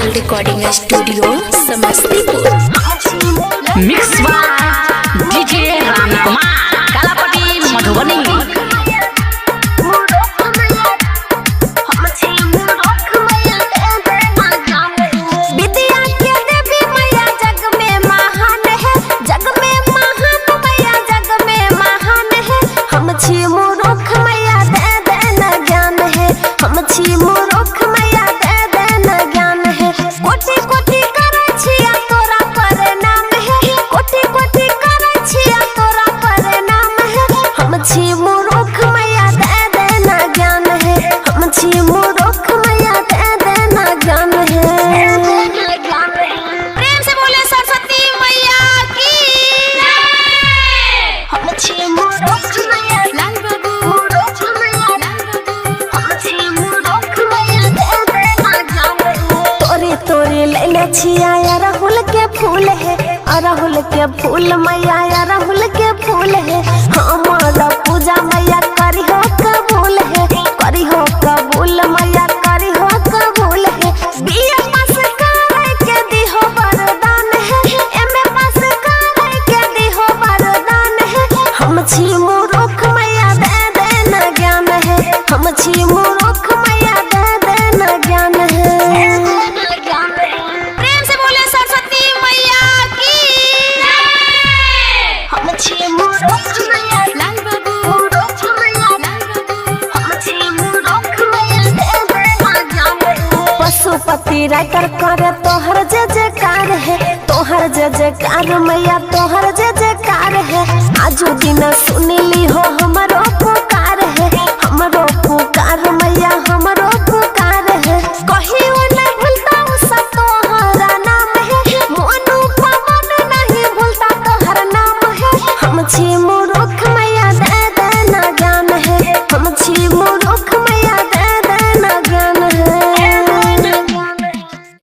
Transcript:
Digital recording studio Samastipur. Mix by DJ Ramkumar Kalapati Madhubani. अरहुल के फूल है, अरहुल के फूल मैया, अरहुल के फूल है। हमारा पूजा मैया करी हो कबूल है, करी हो कबूल मैया, करी हो कबूल है। बीए पास करे के दी हो वरदान है, एमए पास करे के दी हो वरदान है। हम छी मूर्ख मैया दे देना ज्ञान है, हम छी मूर्ख मैया दे देना ज्ञान है। पशुपति राइटर करे तोहर जय जयकार है, तोहर जय जयकार मैया, तोहर जय जयकार है। आजू दिन सुनिली